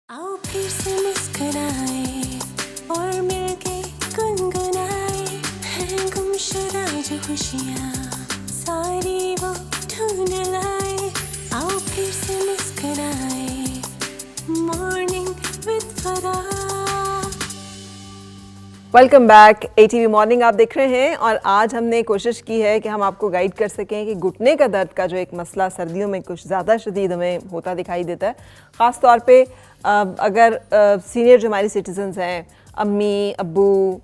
आओ फिर से मुस्कुराए और मिलके गुनगुनाए हैं गुमशुदा जो खुशियाँ सारी वो ढूंढ लाए। आओ फिर से मुस्कुराए मॉर्निंग विद फरा। Welcome back. एटीवी मॉर्निंग आप देख रहे हैं और आज हमने कोशिश की है कि हम आपको गाइड कर सकें कि घुटने का दर्द का जो एक मसला सर्दियों में कुछ ज़्यादा शदीद हमें होता दिखाई देता है, ख़ास तौर पे अगर सीनियर जो हमारी सिटीजन्स हैं, अम्मी अब्बू,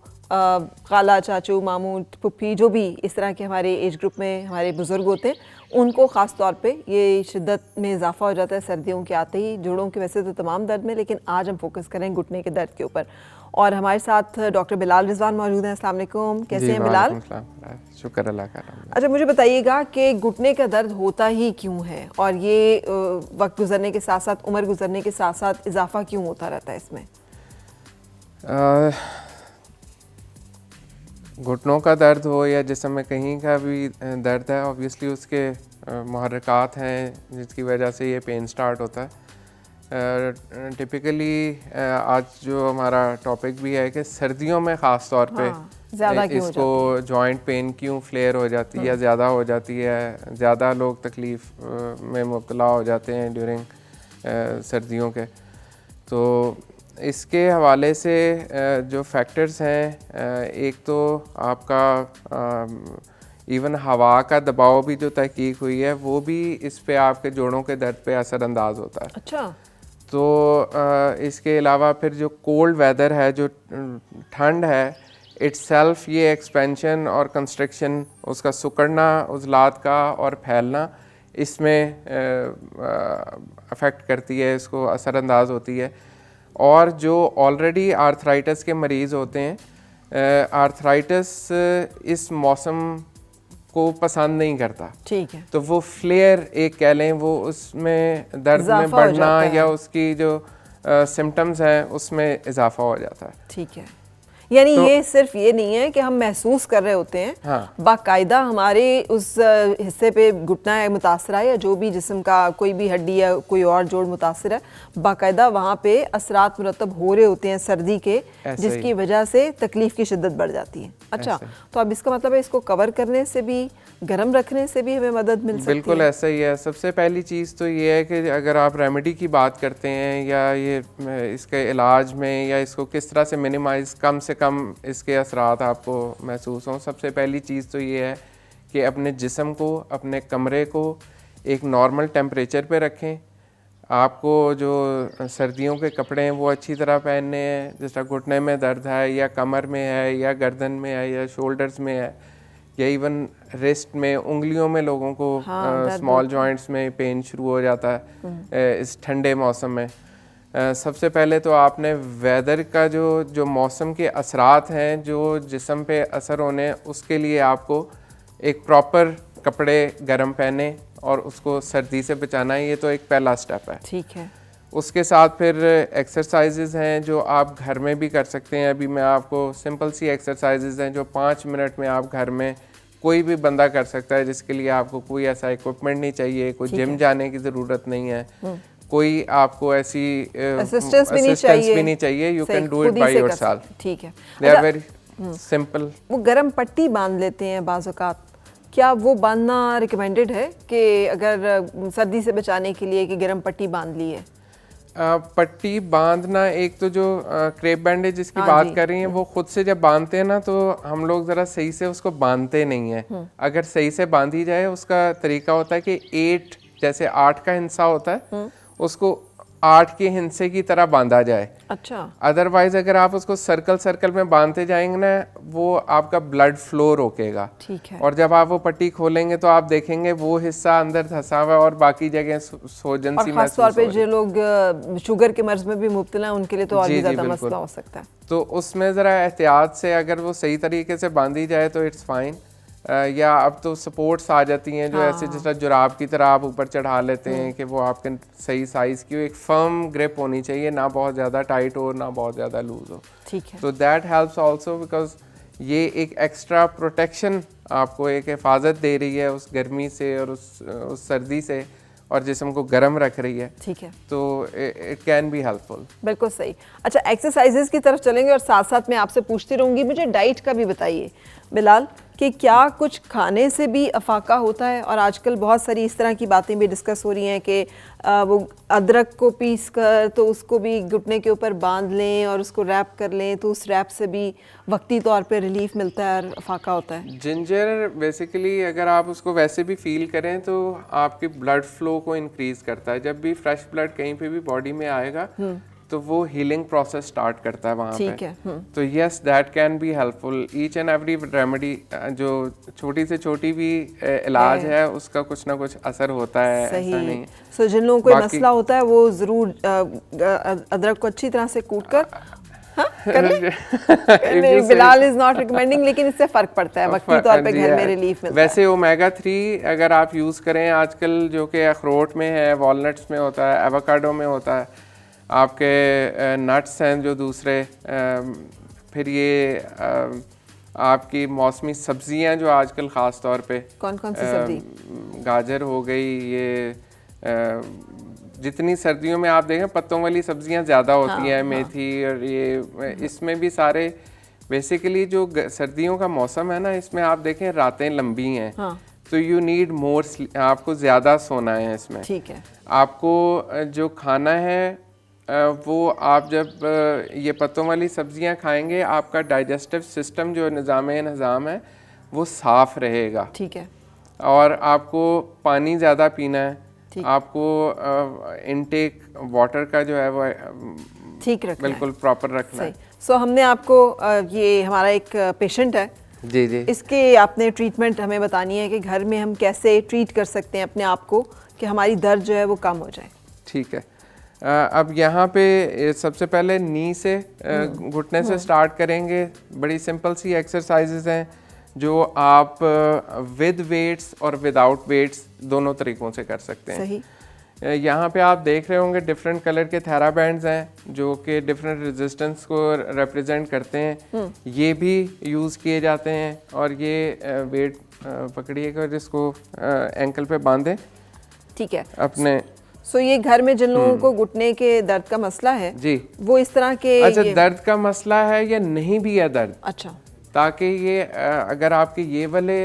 खाला चाचू मामू पुप्पी, जो भी इस तरह के हमारे एज ग्रुप में हमारे बुज़ुर्ग होते हैं, उनको ख़ास तौर पे ये शिद्दत में इजाफा हो जाता है सर्दियों के आते ही। जोड़ों के वैसे तो तमाम दर्द में, लेकिन आज हम फोकस करें घुटने के दर्द के ऊपर। और हमारे साथ डॉक्टर बिलाल रिजवान मौजूद हैं। अस्सलाम वालेकुम, कैसे हैं बिलाल? शुक्र अल्लाह का। अच्छा, मुझे बताइएगा कि घुटने का दर्द होता ही क्यों है और ये वक्त गुजरने के साथ साथ, उम्र गुजरने के साथ साथ इजाफा क्यों होता रहता है इसमें? घुटनों का दर्द हो या जिस्म में कहीं का भी दर्द है, ऑब्वियसली उसके मुहर्रिकात हैं जिसकी वजह से ये पेन स्टार्ट होता है। टिपिकली आज जो हमारा टॉपिक भी है कि सर्दियों में ख़ास तौर पे ज़्यादा इसको जॉइंट पेन क्यों फ्लेयर हो जाती है या ज़्यादा हो जाती है, ज़्यादा लोग तकलीफ़ में मुब्तला हो जाते हैं ड्यूरिंग सर्दियों के। तो इसके हवाले से जो फैक्टर्स हैं, एक तो आपका इवन हवा का दबाव भी जो तहकीक हुई है वो भी इस पे आपके जोड़ों के दर्द पे असरअंदाज होता है। अच्छा। तो इसके अलावा फिर जो कोल्ड वेदर है, जो ठंड है इट्सेल्फ, ये एक्सपेंशन और कंस्ट्रक्शन, उसका सिकुड़ना उज़लात का और फैलना इसमें अफेक्ट करती है, इसको असरअंदाज होती है। और जो ऑलरेडी आर्थराइटिस के मरीज़ होते हैं, आर्थराइटिस इस मौसम को पसंद नहीं करता, ठीक है, तो वो फ्लेयर एक कह लें, वो उसमें दर्द में बढ़ना या उसकी जो सिम्टम्स हैं उसमें इजाफा हो जाता है। ठीक है, यानी तो ये सिर्फ ये नहीं है कि हम महसूस कर रहे होते हैं, हाँ, बाकायदा हमारे उस हिस्से पे घुटना है मुतासर है या जो भी जिस्म का कोई भी हड्डी या कोई और जोड़ मुतासर है, बाकायदा वहाँ पे असरात मुरतब हो रहे होते हैं सर्दी के, जिसकी वजह से तकलीफ की शिद्दत बढ़ जाती है। अच्छा, तो अब इसका मतलब है इसको कवर करने से भी, गर्म रखने से भी हमें मदद मिल सकती है? बिल्कुल ऐसा ही है। सबसे पहली चीज़ तो ये है कि अगर आप रेमेडी की बात करते हैं या ये इसके इलाज में या इसको किस तरह से मिनिमाइज़, कम से कम इसके असरात आपको महसूस हों, सबसे पहली चीज़ तो ये है कि अपने जिस्म को, अपने कमरे को एक नॉर्मल टेम्परेचर पे रखें। आपको जो सर्दियों के कपड़े हैं वो अच्छी तरह पहनने हैं। जैसा घुटने में दर्द है या कमर में है या गर्दन में है या शोल्डर्स में है या इवन रिस्ट में, उंगलियों में लोगों को स्मॉल जॉइंट्स में पेन शुरू हो जाता है इस ठंडे मौसम में। सबसे पहले तो आपने वेदर का जो मौसम के असरात हैं जो जिस्म पे असर होने, उसके लिए आपको एक प्रॉपर कपड़े गर्म पहने और उसको सर्दी से बचाना है। ये तो एक पहला स्टेप है। ठीक है। उसके साथ फिर एक्सरसाइजेज़ हैं जो आप घर में भी कर सकते हैं। अभी मैं आपको सिंपल सी एक्सरसाइजेज़ हैं जो 5 मिनट में आप घर में कोई भी बंदा कर सकता है, जिसके लिए आपको कोई ऐसा इक्विपमेंट नहीं चाहिए, कोई जिम जाने की ज़रूरत नहीं है, कोई आपको ऐसी असिस्टेंस भी नहीं चाहिए। You can do it by yourself. ठीक है, दे आर वेरी सिंपल। वो गर्म पट्टी बांध लेते हैं बाज़ औक़ात, क्या वो बांधना रिकमेंडेड है कि अगर सर्दी से बचाने के लिए कि गर्म पट्टी बांध ली है? पट्टी बांधना, एक तो जो क्रेप बैंडेज जिसकी बात कर रही हैं, वो खुद से जब बांधते हैं ना तो हम लोग ज़रा सही से उसको बांधते नहीं हैं। अगर सही से बांधी जाए, उसका तरीका होता है कि 8 जैसे 8 का हिस्सा होता है, उसको 8 के हिस्से की तरह बांधा जाए। अच्छा। अदरवाइज अगर आप उसको सर्कल सर्कल में बांधते जाएंगे ना, वो आपका ब्लड फ्लो रोकेगा। ठीक है। और जब आप वो पट्टी खोलेंगे तो आप देखेंगे वो हिस्सा अंदर धंसा हुआ है और बाकी जगह सोजन सी महसूस हो रही है। और खास तौर पे जो लोग शुगर के मर्ज में भी मुब्तला हैं, उनके लिए तो और भी ज़्यादा मसला हो सकता है। तो उसमें ज़रा एहतियात से अगर वो सही तरीके से बांधी जाए तो इट्स फाइन। या अब तो सपोर्ट्स आ जाती हैं जो ऐसे जैसा जुराब की तरह आप ऊपर चढ़ा लेते हैं कि वो आपके सही साइज़ की, एक फर्म ग्रिप होनी चाहिए, ना बहुत ज़्यादा टाइट हो ना बहुत ज़्यादा लूज हो। ठीक है। तो दैट हेल्प्स आल्सो, बिकॉज ये एक एक्स्ट्रा प्रोटेक्शन आपको एक हिफाजत दे रही है उस गर्मी से और उस सर्दी से। और जिस्म को गर्म रख रही है, ठीक है, तो इट कैन बी हेल्पफुल। बिल्कुल सही। अच्छा, एक्सरसाइजेज की तरफ चलेंगे और साथ साथ मैं आपसे पूछती रहूँगी। मुझे डाइट का भी बताइए बिलाल कि क्या कुछ खाने से भी अफाका होता है? और आजकल बहुत सारी इस तरह की बातें भी डिस्कस हो रही हैं कि वो अदरक को पीस कर तो उसको भी घुटने के ऊपर बांध लें और उसको रैप कर लें, तो उस रैप से भी वक्ती तौर पे रिलीफ मिलता है और अफाका होता है। जिंजर बेसिकली अगर आप उसको वैसे भी फील करें तो आपकी ब्लड फ्लो को इंक्रीज करता है। जब भी फ्रेश ब्लड कहीं पे भी बॉडी में आएगा तो वो हीलिंग प्रोसेस स्टार्ट करता है वहाँ ठीक पे। है। तो yes, that can be helpful. Each and every remedy, जो छोटी से छोटी भी इलाज है उसका कुछ ना कुछ असर होता है, सही। ऐसा नहीं। सो जिन लोगों को कोई मसला होता है वो ज़रूर अदरक को अच्छी तरह से कूट कर कर ले। बिलाल इज नॉट रिकमेंडिंग, लेकिन इससे फ़र्क पड़ता है, वक्ती तौर पे घर में रिलीफ मिलता है। वैसे ओमेगा 3 अगर आप यूज़ करें आजकल, जो कि अखरोट में है, वॉलनट्स में होता है, एवोकाडो में होता है, आपके नट्स हैं जो दूसरे, फिर ये आपकी मौसमी सब्जियां जो आजकल ख़ास तौर पे, कौन कौन सी सब्जी? गाजर हो गई, ये जितनी सर्दियों में आप देखें पत्तों वाली सब्जियां ज़्यादा होती हैं, मेथी और ये, इसमें भी सारे बेसिकली जो सर्दियों का मौसम है ना, इसमें आप देखें रातें लंबी हैं, तो यू नीड मोर, आपको ज़्यादा सोना है इसमें। ठीक है। आपको जो खाना है वो आप जब ये पत्तों वाली सब्जियां खाएंगे, आपका डाइजेस्टिव सिस्टम जो निज़ाम है वो साफ़ रहेगा। ठीक है। और आपको पानी ज़्यादा पीना है, आपको इनटेक वाटर का जो है वो ठीक रखना, बिल्कुल प्रॉपर रखना है। सो हमने आपको ये हमारा एक पेशेंट है जी जी, इसके आपने ट्रीटमेंट हमें बतानी है कि घर में हम कैसे ट्रीट कर सकते हैं अपने आप को कि हमारी दर्द जो है वो कम हो जाए। ठीक है। अब यहाँ पे सबसे पहले नी से घुटने से स्टार्ट करेंगे। बड़ी सिंपल सी एक्सरसाइजेज हैं जो आप विद वेट्स और विदाउट वेट्स दोनों तरीक़ों से कर सकते हैं। सही। यहाँ पे आप देख रहे होंगे डिफरेंट कलर के थेराबैंड्स हैं जो कि डिफरेंट रेजिस्टेंस को रिप्रेजेंट करते हैं। ये भी यूज़ किए जाते हैं और ये वेट पकड़िएगा, जिसको एंकल पे बांधें। ठीक है अपने। सो ये घर में जिन लोगों को घुटने के दर्द का मसला है जी, वो इस तरह के, अच्छा दर्द का मसला है या नहीं भी है दर्द, अच्छा, ताकि ये अगर आपके ये वाले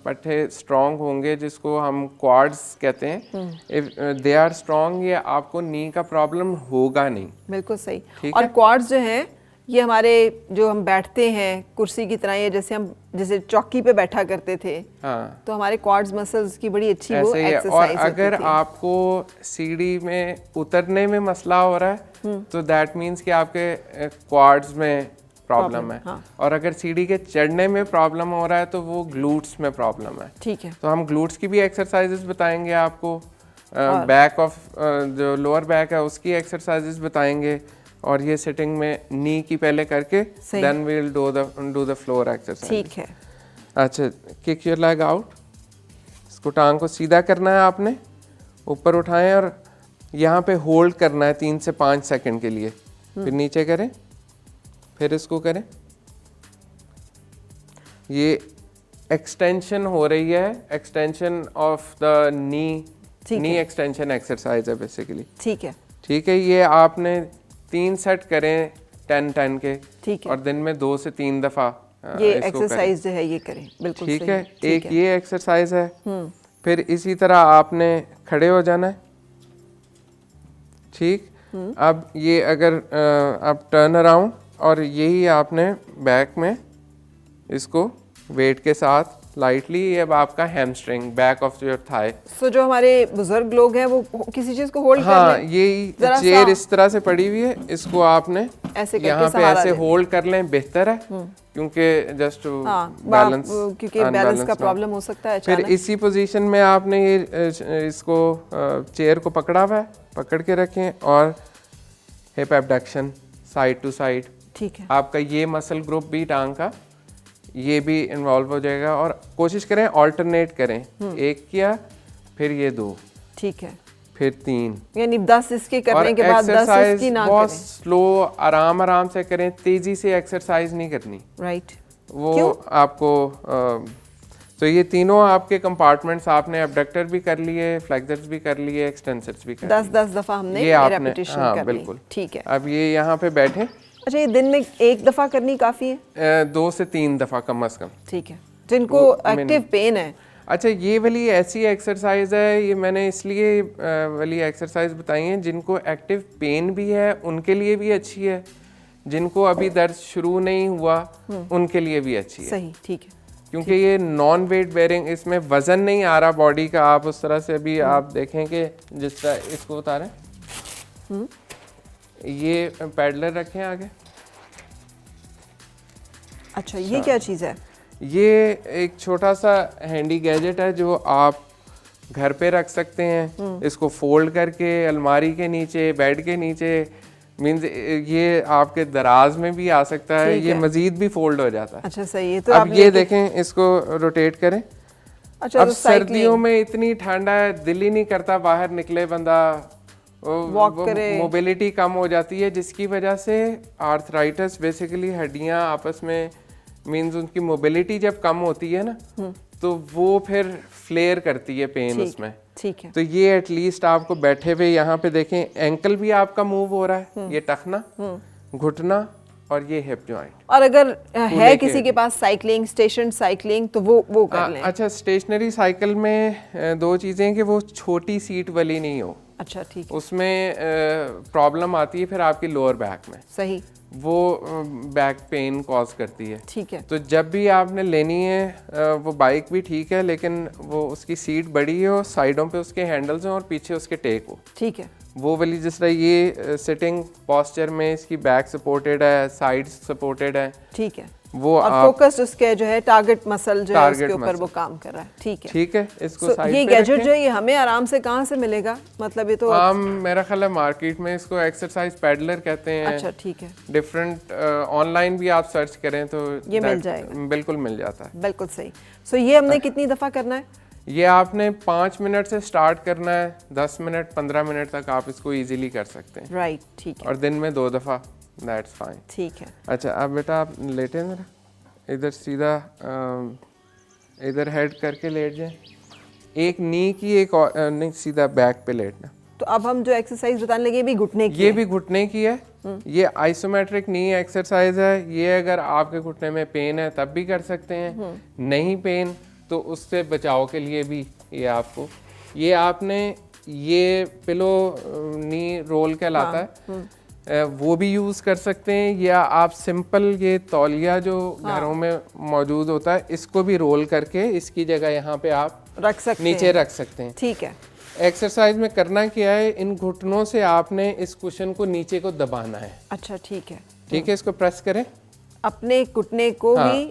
पट्टे स्ट्रॉन्ग होंगे जिसको हम क्वाड्स कहते हैं, इफ दे आर स्ट्रॉन्ग, ये आपको नी का प्रॉब्लम होगा नहीं। बिल्कुल सही। ठीक और है? क्वाड्स जो हैं ये हमारे जो हम बैठते हैं कुर्सी की तरह, या जैसे हम जैसे चौकी पे बैठा करते थे, हाँ, तो हमारे क्वाड्स मसल्स की बड़ी अच्छी वो ऐसे ही है। और एक्सरसाइज अगर आपको सीढ़ी में उतरने में मसला हो रहा है तो दैट मीन्स कि आपके क्वाड्स में प्रॉब्लम है। हाँ। और अगर सीढ़ी के चढ़ने में प्रॉब्लम हो रहा है तो वो ग्लूट्स में प्रॉब्लम है। ठीक है। तो हम ग्लूट्स की भी एक्सरसाइजेस बताएंगे आपको, बैक ऑफ जो लोअर बैक है उसकी एक्सरसाइजेस बताएंगे, और ये सिटिंग में नी की पहले करके then we will do the floor exercise. ठीक है। अच्छा, किक योर लेग आउट। इसको टांग को सीधा करना है आपने, ऊपर उठाएं और यहाँ पे होल्ड करना है 3 से 5 सेकंड के लिए, फिर नीचे करें, फिर इसको करें। ये एक्सटेंशन हो रही है, extension of the knee extension exercise है बेसिकली। ठीक है। ठीक है। ये आपने 3 सेट करें 10-10 के। ठीक है। और दिन में 2 से 3 दफ़ा ये एक्सरसाइज जो है ये करें। बिल्कुल ठीक सही। है। एक ये एक्सरसाइज है। फिर इसी तरह आपने खड़े हो जाना है। ठीक। अब ये अगर आप टर्न अराउंड, और यही आपने बैक में इसको वेट के साथ लाइटली, ये अब आपका hamstring, back of your thigh. So जो हमारे बुजुर्ग लोग हैं वो किसी चीज को होल्ड हाँ, कर लें, ये चेयर इस तरह से पड़ी हुई है, इसको आपने ऐसे यहाँ पे ऐसे होल्ड कर लें, बेहतर है, क्योंकि जस्ट बैलेंस, क्योंकि बैलेंस का प्रॉब्लम हो सकता है फिर अचानक। इसी पोजीशन में आपने ये इसको चेयर को पकड़ा हुआ है, पकड़ के रखें, और hip abduction side to side. ठीक है। आपका ये मसल ग्रुप भी टांग का ये भी इन्वॉल्व हो जाएगा, और कोशिश करें ऑल्टरनेट करें, एक किया फिर ये 2, ठीक है, फिर 3, यानी 10 इसके करने के बाद 10 इसकी ना बहुत करें। स्लो आराम से करें, तेजी से एक्सरसाइज नहीं करनी। राइट। वो क्यों? आपको तो ये तीनों आपके कंपार्टमेंट्स आपने एबडक्टर भी कर लिए, फ्लेक्सर्स भी कर लिए, एक्सटेंसर्स भी कर 10-10 दफा हमने ये आपने रेपिटेशन हाँ कर ली। बिल्कुल। ठीक है। अब ये यहाँ पे बैठे, अच्छा, ये दिन में एक दफा करनी काफी है? 2 से 3 दफा कम अज कम। ठीक है, जिनको एक्टिव पेन है। अच्छा, ये वाली ऐसी एक्सरसाइज है, ये मैंने इसलिए वाली एक्सरसाइज बताई है जिनको एक्टिव पेन भी है उनके लिए भी अच्छी है, जिनको अभी दर्द शुरू नहीं हुआ उनके लिए भी अच्छी है। सही, ठीक है। क्योंकि ये नॉन वेट बेयरिंग, इसमें वजन नहीं आ रहा बॉडी का। आप उस तरह से अभी आप देखें कि जिस तरह इसको बता रहे हैं, ये पैडलर रखें आगे। अच्छा, ये क्या चीज़ है? ये एक छोटा सा हैंडी गैजेट है जो आप घर पे रख सकते हैं। इसको फोल्ड करके अलमारी के नीचे, बेड के नीचे, मीन्स ये आपके दराज में भी आ सकता है, ये मजीद भी फोल्ड हो जाता है। अच्छा, सही है। तो अब ये देखें, इसको रोटेट करें। अच्छा, अब तो सर्दियों में इतनी ठंडा है, दिल ही नहीं करता बाहर निकले बंदा, वॉक करे, मोबिलिटी कम हो जाती है, जिसकी वजह से आर्थराइटिस, बेसिकली हड्डियां आपस में, मीन्स उनकी मोबिलिटी जब कम होती है ना तो वो फिर फ्लेयर करती है पेन उसमें। ठीक है। तो ये एटलीस्ट आपको बैठे हुए यहाँ पे देखें, एंकल भी आपका मूव हो रहा है, ये टखना, घुटना और ये हिप जॉइंट। और अगर है किसी के पास साइकिलिंग, स्टेशन साइकिलिंग, तो वो कर लें। अच्छा, स्टेशनरी साइकिल में 2 चीज़ें कि वो छोटी सीट वाली नहीं हो। अच्छा, ठीक है। उसमें प्रॉब्लम आती है फिर आपकी लोअर बैक में, सही, वो बैक पेन कॉज करती है। ठीक है। तो जब भी आपने लेनी है, वो बाइक भी ठीक है लेकिन वो उसकी सीट बड़ी हो, साइडों पे उसके हैंडल्स हो और पीछे उसके टेक हो। ठीक है। वो वाली, जिस तरह ये सिटिंग पोस्चर में इसकी बैक सपोर्टेड है, साइड सपोर्टेड है। ठीक है। वो और फोकस उसके जो है टारगेट मसल जो है उसके ऊपर वो काम कर रहा है। ठीक है। ठीक है, इसको साइड ये पे गैजेट रखें। जो है ये हमें आराम से कहाँ से मिलेगा? मतलब ये तो मेरा ख्याल है मार्केट में इसको एक्सरसाइज पैडलर कहते हैं। अच्छा, ठीक है। डिफरेंट ऑनलाइन भी आप सर्च करें तो ये मिल जाएगा, बिल्कुल मिल जाता है। बिल्कुल सही। सो ये हमने कितनी दफा करना है? ये आपने 5 मिनट से स्टार्ट करना है, 10 मिनट 15 मिनट तक आप इसको इजीली कर सकते हैं। राइट, ठीक है। और दिन में 2 दफा, दैट्स फाइन। ठीक है। अच्छा, अब बेटा आप लेटे जरा, इधर सीधा इधर हेड करके लेट जाए, एक नी की एक और, नहीं सीधा बैक पे लेटना। तो अब हम जो एक्सरसाइज बताने लगे, ये भी घुटने की ये है। भी घुटने की है। ये आइसोमेट्रिक नी एक्सरसाइज है। ये अगर आपके घुटने में पेन है तब भी कर सकते हैं, नहीं पेन तो उससे बचाव के लिए भी ये आपको, ये आपने ये पिलो नी रोल कहलाता है, वो भी यूज़ कर सकते हैं, या आप सिंपल ये तौलिया जो घरों में मौजूद होता है इसको भी रोल करके इसकी जगह यहाँ पे आप रख सकते नीचे हैं। रख सकते हैं। ठीक है। एक्सरसाइज में करना क्या है, इन घुटनों से आपने इस कुशन को नीचे को दबाना है। अच्छा, ठीक है। ठीक है, इसको प्रेस करें, अपने घुटने को भी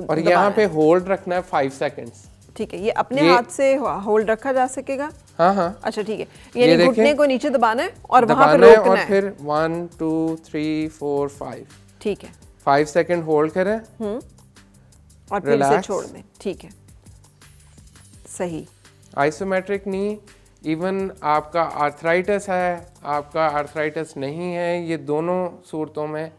और यहाँ पे होल्ड रखना है 5 सेकंड्स। ठीक है। ये अपने हाथ से होल्ड रखा जा सकेगा? हाँ हाँ। अच्छा, ठीक है। यानी घुटने को नीचे दबाना है और वहां पे दबाना है, रोकना और है। फिर 1 2 3 4 5। ठीक है। 5 सेकंड होल्ड करें और फिर इसे Relax. छोड़ दें। ठीक है, सही। आइसोमेट्रिक नी, इवन आपका आर्थराइटिस है, आपका आर्थराइटिस नहीं है, ये दोनों सूरतों में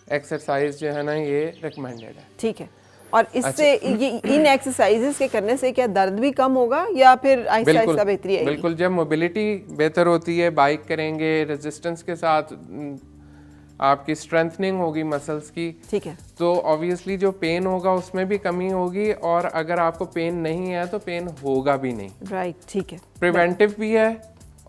एक्सरसाइज जो है ना ये रिकमेंडेड है। ठीक है। और इससे ये इन एक्सरसाइजेस के करने से क्या दर्द भी कम होगा या फिर आहिस्ता आहिस्ता बेहतरी आएगी? बिल्कुल, जब मोबिलिटी बेहतर होती है, बाइक करेंगे, रेजिस्टेंस के साथ आपकी स्ट्रेंथनिंग होगी मसल्स की, ठीक है। तो ऑब्वियसली जो पेन होगा उसमें भी कमी होगी, और अगर आपको पेन नहीं है तो पेन होगा भी नहीं। राइट, ठीक है। प्रिवेंटिव भी है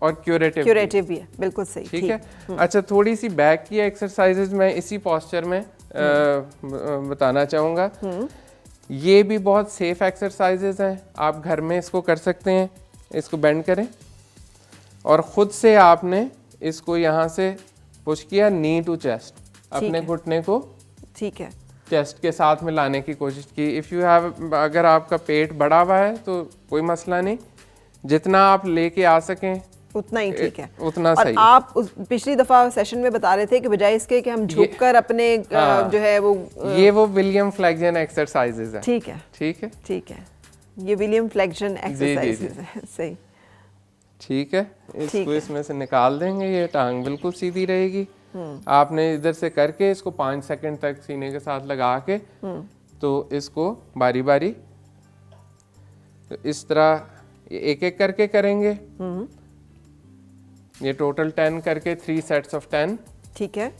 और क्यूरेटिव भी है, बिल्कुल सही। ठीक है। अच्छा, थोड़ी सी बैक की एक्सरसाइजेज मैं इसी पोस्चर में बताना चाहूँगा। ये भी बहुत सेफ एक्सरसाइजेज हैं, आप घर में इसको कर सकते हैं। इसको बेंड करें और ख़ुद से आपने इसको यहाँ से पुश किया, नी टू चेस्ट, अपने घुटने को ठीक है चेस्ट के साथ में लाने की कोशिश की। इफ़ यू हैव, अगर आपका पेट बढ़ा हुआ है तो कोई मसला नहीं, जितना आप लेके आ सकें उतना ही ठीक है, उतना और सही। आप पिछली दफा सेशन में बता रहे थे कि बजाय इसके कि हम झुककर अपने जो है वो विलियम फ्लेक्जन एक्सरसाइजेज है। ठीक है, ठीक है, ठीक है, ये विलियम फ्लेक्जन एक्सरसाइजेज है। सही, ठीक है। इसको इसमें से निकाल देंगे, ये टांग बिल्कुल सीधी रहेगी। आपने इधर से करके इसको 5 सेकंड तक सीने के साथ लगा के, तो इसको बारी बारी तो इस तरह एक एक करके करेंगे। ये टोटल 10 करके 3 सेट्स ऑफ 10। ठीक है।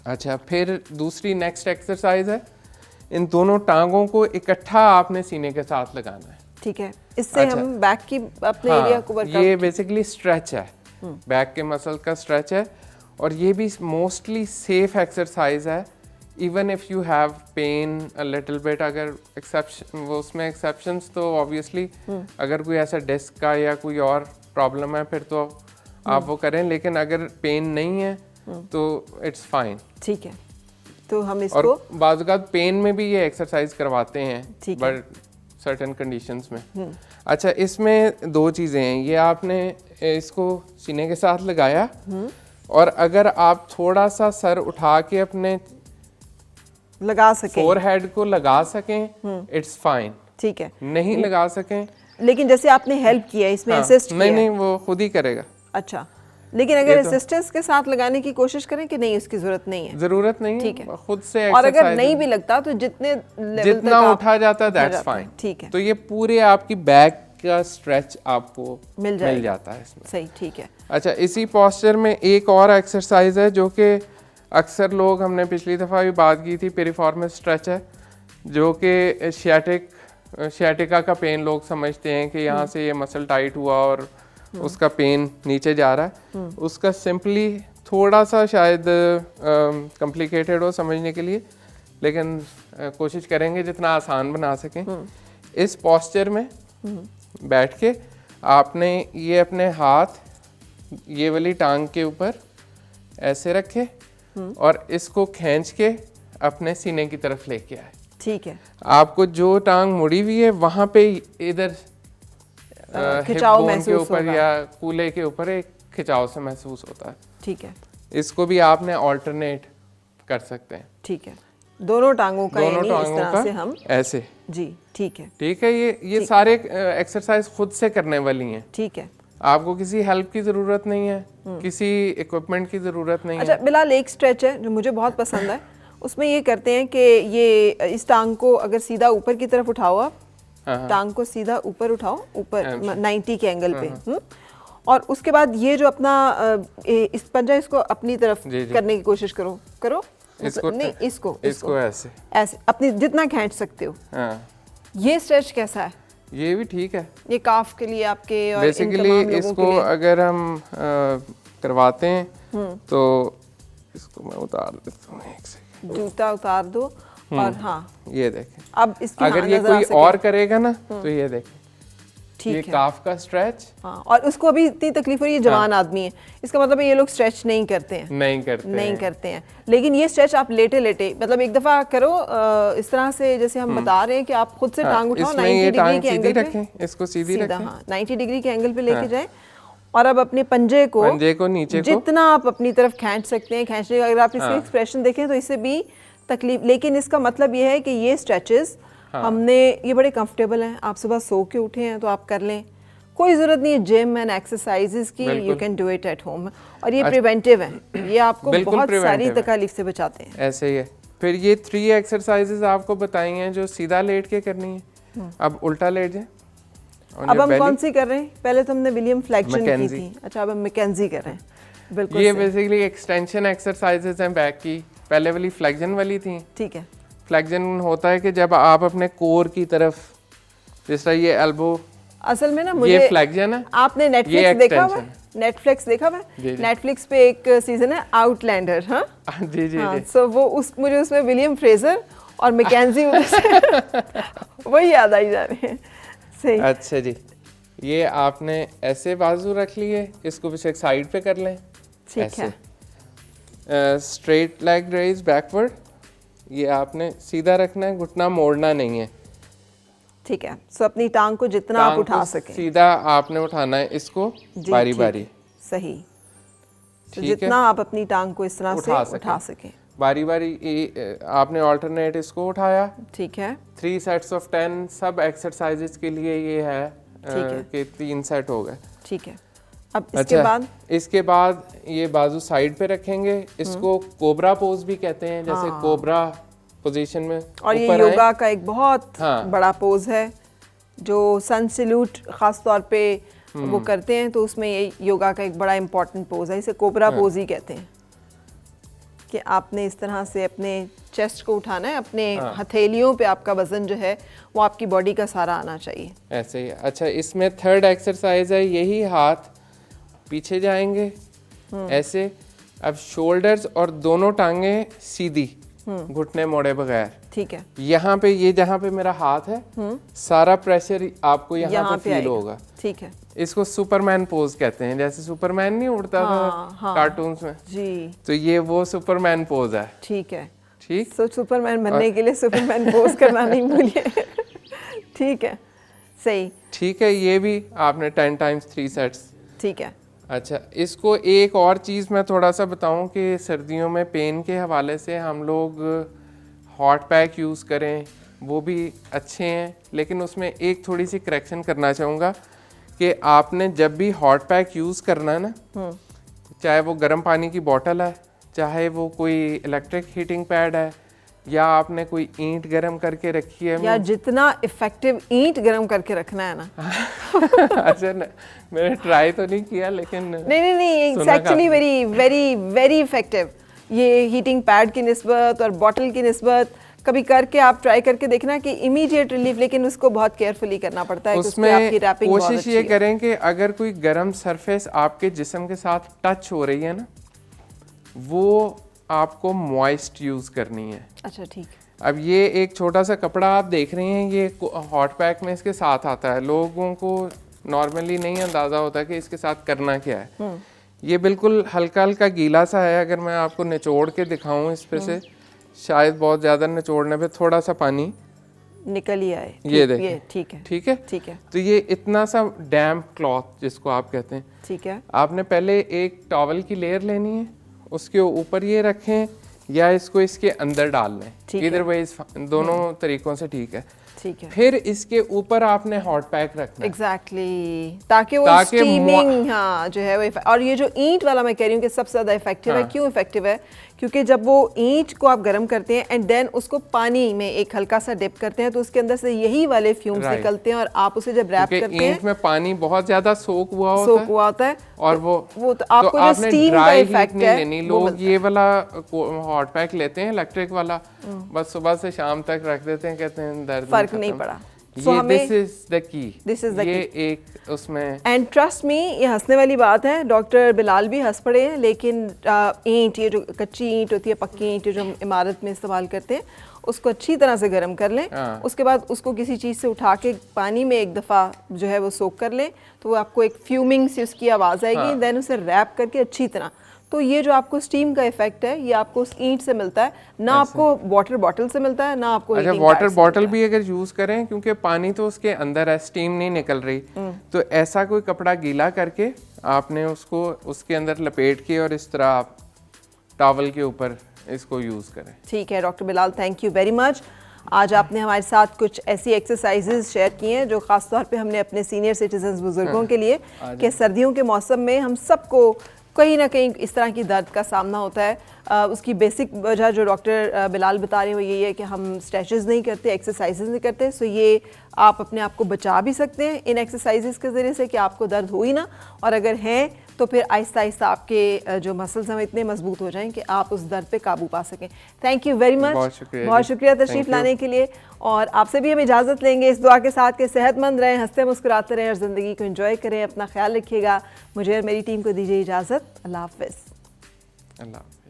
अच्छा, फिर दूसरी नेक्स्ट एक्सरसाइज है, इन दोनों टांगों को इकट्ठा आपने सीने के साथ लगाना है। ठीक है, इससे अच्छा। हम बैक की अपने हाँ, एरिया को वर्कआउट। ये बेसिकली स्ट्रेच है, बैक के मसल का स्ट्रेच है, और ये भी मोस्टली सेफ एक्सरसाइज है। Even if you have pain a little bit, अगर एक्सेप्शन वो उसमें एक्सेप्शंस तो ऑब्वियसली अगर कोई ऐसा डिस्क का या कोई और प्रॉब्लम है फिर तो आप वो करें, लेकिन अगर पेन नहीं है तो इट्स फाइन। ठीक है, तो हम और इसको बाज़-औक़ात पेन में भी ये एक्सरसाइज करवाते हैं, ठीक है। बट सर्टेन कंडीशंस में। अच्छा, इसमें दो चीज़ें हैं, ये आपने इसको सीने के साथ लगाया, और अगर आप थोड़ा सा सर उठा के अपने लगा सकें। फोरहेड को लगा सकें, इट्स फाइन। ठीक है, नहीं लगा सकें, लेकिन जैसे आपने हेल्प किया इसमें, हाँ, असिस्ट नहीं किया है। नहीं वो खुद ही करेगा। अच्छा, लेकिन अगर ये तो- असिस्टेंस के साथ लगाने की कोशिश करें कि नहीं, उसकी जरूरत नहीं है। जरूरत नहीं ठीक है, है। खुद से और अगर exercise नहीं भी लगता तो जितने लेवल जितना तक आप उठा जाता है उठा दैट्स जाता है, फाइन। ठीक है। तो ये पूरे आपकी बैक का स्ट्रेच आपको मिल जाता है इसमें। सही, ठीक है। अच्छा, इसी पोस्चर में एक और एक्सरसाइज है जो कि अक्सर लोग, हमने पिछली दफ़ा भी बात की थी, पेरिफॉर्मस स्ट्रेच है, जो कि शियाटिका का पेन लोग समझते हैं कि यहाँ से ये मसल टाइट हुआ और उसका पेन नीचे जा रहा है। उसका सिंपली थोड़ा सा शायद कॉम्प्लिकेटेड हो समझने के लिए, लेकिन कोशिश करेंगे जितना आसान बना सकें। इस पोस्चर में बैठ के आपने ये अपने हाथ ये वाली टांग के ऊपर ऐसे रखे और इसको खींच के अपने सीने की तरफ लेके आए। ठीक है, आपको जो टांग मुड़ी हुई है वहां पे इधर खिंचाव हिप बोन के महसूस ऊपर होगा। या कूल्हे के ऊपर एक खिंचाव से महसूस होता है। ठीक है, इसको भी आपने ऑल्टरनेट कर सकते हैं, ठीक है। दोनों टांगों का, दोनों यानी इस टांगों तरह से का हम, ऐसे। जी ठीक है, ठीक है, ये सारे एक्सरसाइज खुद से करने वाली हैं। ठीक है। आपको किसी हेल्प की ज़रूरत नहीं है, किसी इक्विपमेंट की ज़रूरत नहीं अच्छा है। बिलाल, एक स्ट्रेच है जो मुझे बहुत पसंद है, उसमें ये करते हैं कि ये इस टांग को अगर सीधा ऊपर की तरफ उठाओ आप, हाँ, टांग को सीधा ऊपर उठाओ, ऊपर अच्छा। 90 के एंगल पे, और उसके बाद ये जो अपना इस पंजा, इसको अपनी तरफ जी, जी। करने की कोशिश करो। इसको नहीं, इसको ऐसे ऐसे अपनी जितना खींच सकते हो। हाँ, ये स्ट्रेच कैसा है? ये भी ठीक है। ये काफ के लिए आपके और इन बेसिकली तमाम लोगों इसको के लिए। अगर हम करवाते हैं तो इसको मैं उतार देता हूँ, एक सेकंड। जूता उतार दो, और हाँ, ये देखें, अब इसकी अगर हाँ, ये नजर आ कोई सके। और करेगा ना तो ये देखें, ये ठीक है। काफ का स्ट्रेच हाँ, और उसको अभी इतनी तकलीफ हो रही है, जवान आदमी है, इसका मतलब है ये लोग स्ट्रेच नहीं करते हैं। नहीं करते हैं, लेकिन ये स्ट्रेच आप लेटे लेटे, मतलब एक दफा करो इस तरह से, जैसे हम बता रहे हैं कि आप खुद से टांग उठाओ, इसमें 90 ये डिग्री टांग के सीधी एंगल पे, रखें, इसको सीधी सीधा, रखें, हाँ 90 डिग्री के एंगल पे लेके जाएं, और अब अपने पंजे को नीचे को जितना आप अपनी तरफ खींच सकते हैं खींचने का। अगर आप इसके एक्सप्रेशन देखें तो इससे भी तकलीफ, लेकिन इसका मतलब ये है कि ये स्ट्रेचेस हमने, ये बड़े कंफर्टेबल हैं। आप सुबह सो के उठे हैं तो आप कर लें, कोई ज़रूरत नहीं है जिम एंड एक्सरसाइजेज की, you can do it at home. और ये प्रिवेंटिव है, ये आपको बहुत सारी तकलीफ से बचाते हैं। ऐसे ही है। फिर ये 3 एक्सरसाइजेज आपको बताई हैं जो सीधा लेट के करनी है। अब उल्टा लेट जाए। अब हम कौन सी कर रहे हैं? पहले तो हमने विलियम फ्लेक्शन की थी। अच्छा, अब हम मैकेंजी कर रहे हैं। बिल्कुल, ये बेसिकली एक्सटेंशन एक्सरसाइजेज हैं बैक की। पहले वाली फ्लेक्शन वाली थी। ठीक है। फ्लेक्शन होता है कि जब आप अपने कोर की तरफ, जिस तरह ये एल्बो, असल में ना मुझे, ये फ्लेक्शन है। आपने नेटफ्लिक्स देखा हुआ है? नेटफ्लिक्स देखा हुआ है? नेटफ्लिक्स पे एक सीजन है आउटलैंडर। हाँ जी जी हाँ, जी। सो वो मुझे उसमें विलियम फ्रेजर और मैकेंजी वही याद आई जा रही है। सही। अच्छा जी, ये आपने ऐसे बाजू रख लिए, इसको पीछे एक साइड पे कर लें। ठीक है। स्ट्रेट लेग रेज बैकवर्ड, ये आपने सीधा रखना है, घुटना मोड़ना नहीं है। ठीक है। सो अपनी टांग को जितना आप टांग उठा को सकें, सीधा आपने उठाना है इसको बारी ठीक। बारी। सही। तो ठीक है। जितना आप अपनी टांग को इस तरह से उठा सकें, बारी बारी आपने ऑल्टरनेट इसको उठाया। ठीक है। 3 सेट्स ऑफ 10 सब एक्सरसाइजेज के लिए ये है, ठीक है। कि 3 सेट हो गए। ठीक है। अब इसके बाद ये बाजू साइड पे रखेंगे, इसको कोबरा पोज भी कहते हैं, जैसे कोबरा पोजीशन में और ये ऊपर योगा आए। का एक बहुत हाँ। बड़ा पोज है। जो सन सैल्यूट ख़ास तौर पे वो करते हैं, तो उसमें ये योगा का एक बड़ा इम्पॉर्टेंट पोज है, इसे कोबरा पोज ही कहते हैं, कि आपने इस तरह से अपने चेस्ट को उठाना है, अपने हथेलियों पे आपका वजन जो है वो आपकी बॉडी का सारा आना चाहिए। ऐसे ही। अच्छा, इसमें थर्ड एक्सरसाइज है, यही हाथ पीछे जाएंगे ऐसे। अब शोल्डर्स और दोनों टांगे सीधी, घुटने मोड़े बगैर। ठीक है। यहाँ पे, ये जहाँ पे मेरा हाथ है, सारा प्रेशर आपको यहाँ पे फील होगा। ठीक है। इसको सुपरमैन पोज कहते हैं, जैसे सुपरमैन नहीं उड़ता था कार्टून्स में जी, तो ये वो सुपरमैन पोज है। ठीक है। ठीक। तो सुपरमैन बनने के लिए सुपरमैन पोज करना नहीं भूलिए। ठीक है, सही। ठीक है, ये भी आपने 10 टाइम्स 3 सेट्स। ठीक है। अच्छा, इसको एक और चीज़ मैं थोड़ा सा बताऊं कि सर्दियों में पेन के हवाले से हम लोग हॉट पैक यूज़ करें, वो भी अच्छे हैं, लेकिन उसमें एक थोड़ी सी करेक्शन करना चाहूँगा कि आपने जब भी हॉट पैक यूज़ करना है ना, चाहे वो गर्म पानी की बोतल है, चाहे वो कोई इलेक्ट्रिक हीटिंग पैड है, या आपने कोई ईंट गरम करके रखी है, या जितना इफेक्टिव ईंट गरम करके रखना है ना। अच्छा, मैंने ट्राई तो नहीं किया, लेकिन नहीं, it's actually very very very effective. ये हीटिंग पैड की निस्बत और बॉटल की निस्बत कभी करके आप ट्राई करके देखना कि इमीडिएट रिलीफ, लेकिन उसको बहुत केयरफुली करना पड़ता है। उसमें आपकी रैपिंग कोशिश ये करें कि अगर कोई गर्म सरफेस आपके जिस्म के साथ टच हो रही है ना, वो आपको मॉइस्ट यूज़ करनी है। अच्छा, ठीक। अब ये एक छोटा सा कपड़ा आप देख रहे हैं, ये हॉट पैक में इसके साथ आता है। लोगों को नॉर्मली नहीं अंदाज़ा होता कि इसके साथ करना क्या है। ये बिल्कुल हल्का हल्का गीला सा है। अगर मैं आपको निचोड़ के दिखाऊं इस पे से, शायद बहुत ज़्यादा निचोड़ने पे थोड़ा सा पानी निकल ही आए। ये देखिए। ठीक है, ठीक है, ठीक है। तो ये इतना सा डैम्प क्लॉथ जिसको आप कहते हैं, ठीक है। आपने पहले एक टॉवल की लेयर लेनी है, उसके ऊपर ये रखें या इसको इसके अंदर डाल लें। इधर वाइज दोनों तरीकों से ठीक है। ठीक है। फिर इसके ऊपर आपने हॉट पैक रखना है। एग्जैक्टली, ताकि वो स्टीमिंग जो है वो। और ये जो ईंट वाला मैं कह रही हूँ कि सबसे ज़्यादा इफेक्टिव है। क्यों इफेक्टिव है? क्योंकि जब वो ईंट को आप गर्म करते हैं एंड देन उसको पानी में एक हल्का सा डिप करते हैं, तो उसके अंदर से यही वाले फ्यूम्स निकलते हैं, और आप उसे जब रैप करते हैं, ईंट में पानी बहुत ज्यादा सोक हुआ होता है और वो तो आपको जो स्टीम का इफेक्ट है, लोग ये वाला हॉट पैक लेते हैं इलेक्ट्रिक वाला, बस सुबह से शाम तक रख देते हैं, कहते हैं दर्द फर्क नहीं पड़ा। This is the key, this is the ये एक उसमें। एंड ट्रस्ट मी, ये हंसने वाली बात है, डॉक्टर बिलाल भी हंस पड़े हैं, लेकिन ईंट, ये जो कच्ची ईंट होती है, पक्की ईंट जो हम इमारत में इस्तेमाल करते हैं, उसको अच्छी तरह से गर्म कर लें। उसके बाद उसको किसी चीज़ से उठा के पानी में एक दफ़ा जो है वो सोक कर लें, तो वो आपको एक फ्यूमिंग से उसकी आवाज़ आएगी। देन उसे रैप करके अच्छी तरह, तो ये जो आपको स्टीम का इफेक्ट है, ये आपको उस ईंट से मिलता है, ना आपको वाटर बॉटल से मिलता है, ना आपको। अच्छा, वाटर बॉटल भी अगर यूज करें, क्योंकि पानी तो उसके अंदर है, स्टीम नहीं निकल रही, तो ऐसा कोई कपड़ा गीला करके आपने उसको उसके अंदर लपेट के और इस तरह आप टॉवल के ऊपर इसको यूज करें। ठीक है doctor Bilal, thank you very much. आज आपने हमारे साथ कुछ ऐसी एक्सरसाइजेज शेयर की हैं जो ख़ास तौर पे हमने अपने सीनियर सिटीजन्स बुजुर्गों के लिए, कि सर्दियों के मौसम में हम सबको कहीं ना कहीं इस तरह की दर्द का सामना होता है। उसकी बेसिक वजह जो डॉक्टर बिलाल बता रहे हैं वो यही है कि हम स्ट्रेचेस नहीं करते, एक्सरसाइजेज नहीं करते। सो ये आप अपने आप को बचा भी सकते हैं इन एक्सरसाइजेज के ज़रिए से कि आपको दर्द हो ही ना, और अगर हैं तो फिर आहिस्ता आहिस्ता आपके जो मसल्स हैं इतने मजबूत हो जाएं कि आप उस दर्द पे काबू पा सकें। थैंक यू वेरी मच, बहुत शुक्रिया तशरीफ़ लाने के लिए। और आपसे भी हम इजाज़त लेंगे इस दुआ के साथ कि सेहतमंद रहें, हंसते मुस्कुराते रहें और ज़िंदगी को एंजॉय करें। अपना ख्याल रखिएगा। मुझे और मेरी टीम को दीजिए इजाज़त। अल्लाह हाफ़िज़। अल्लाह।